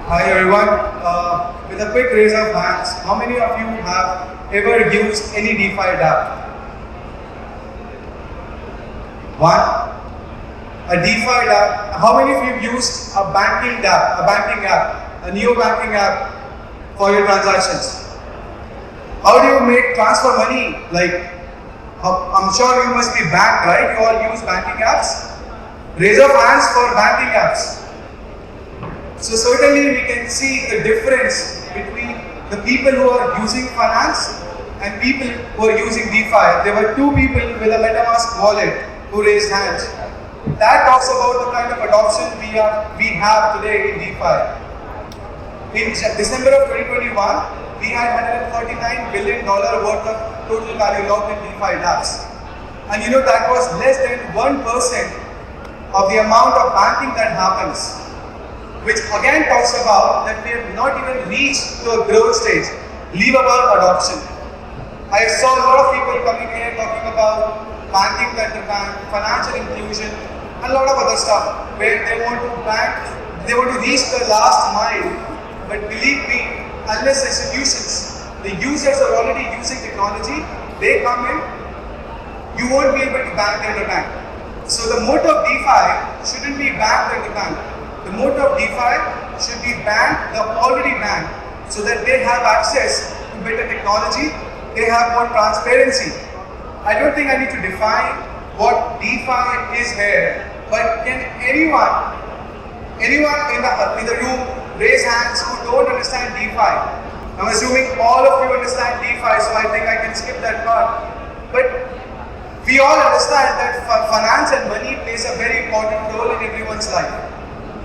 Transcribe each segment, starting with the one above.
Hi everyone. With a quick raise of hands, how many of you have ever used any DeFi app? One. A DeFi app. How many of you have used a banking app, a neo banking app for your transactions? How do you transfer money? I'm sure you must be banked, right? You all use banking apps. Raise of hands for banking apps. So certainly we can see the difference between the people who are using finance and people who are using DeFi. There were two people with a Metaverse wallet who raised hands. That talks about the kind of adoption we have today in DeFi. In December of 2021, we had $149 billion worth of total value locked in DeFi apps. And that was less than 1% of the amount of banking that happens, which again talks about that we have not even reached to a growth stage, leave about adoption. I saw a lot of people coming here talking about banking under bank, financial inclusion, and a lot of other stuff where they want to reach the last mile. But believe me, unless institutions, the users are already using technology, they come in, you won't be able to bank under bank. So the motto of DeFi shouldn't be banked under bank. The motto of DeFi should be bank the already banked, so that they have access to better technology, they have more transparency. I don't think I need to define what DeFi is here, but can anyone in the room raise hands who don't understand DeFi? I'm assuming all of you understand DeFi, so I think I can skip that part. But we all understand that finance and money plays a very important role in everyone's life.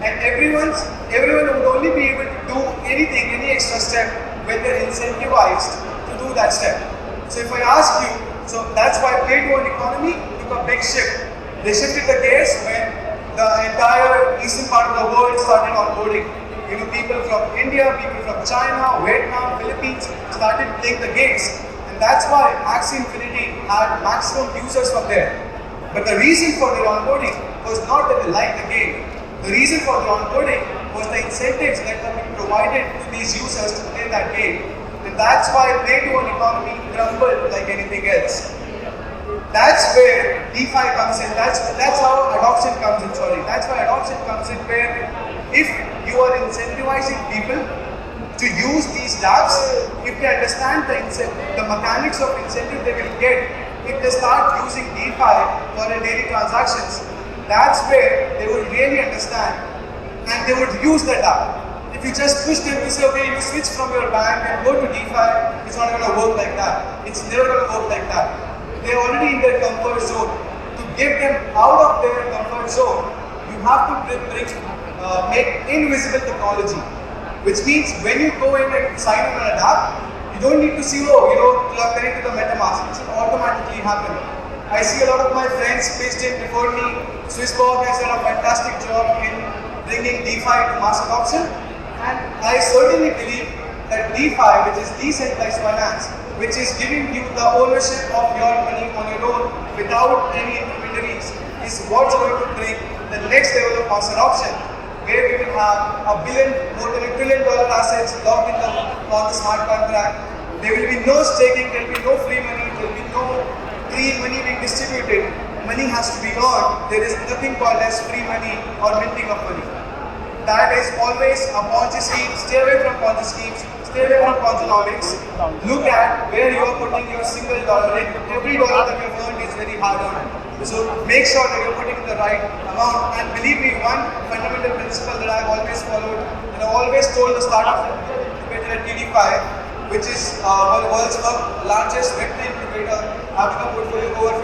And everyone would only be able to do anything, any extra step, when they're incentivized to do that step. So if I ask you, so that's why play-to-earn economy took a big shift. They shifted the gears when the entire eastern part of the world started onboarding. People from India, people from China, Vietnam, Philippines started playing the games. And that's why Axie Infinity had maximum users from there. But the reason for their onboarding was not that they liked the game. The reason for the onboarding was the incentives that were being provided to these users to play that game. And that's why play-to-earn economy crumbled like anything else. That's where DeFi comes in. That's how adoption comes in. That's why adoption comes in, where if you are incentivizing people to use these dApps, if they understand the mechanics of incentive they will get, if they start using DeFi for their daily transactions, that's where they would really understand and they would use that app. If you just push them to say, okay, you switch from your bank and go to DeFi, it's not going to work like that. It's never going to work like that. They're already in their comfort zone. To get them out of their comfort zone, you have to make invisible technology. Which means when you go in and sign up on an app, you don't need to see, connect to the MetaMask. It will automatically happen. I see a lot of my friends pitched in before me. Swissborg has done a fantastic job in bringing DeFi to mass adoption. And I certainly believe that DeFi, which is decentralized finance, which is giving you the ownership of your money on your own without any intermediaries, is what's going to bring the next level of mass adoption, where we will have more than $1 trillion assets locked in on the smart contract. There will be no staking, there will be no free money, there will be no free money being distributed. Money has to be earned. There is nothing called as free money or minting of money. That is always a Ponzi scheme. Stay away from Ponzi schemes. Stay away from Ponzi-nomics. Look at where you are putting your single dollar in. Every dollar that you have earned is very hard earned. So make sure that you're putting the right amount. And believe me, one fundamental principle that I've always followed, and I've always told the startup incubator at TDeFi, which is one of the world's largest Web3 incubator, having a portfolio of over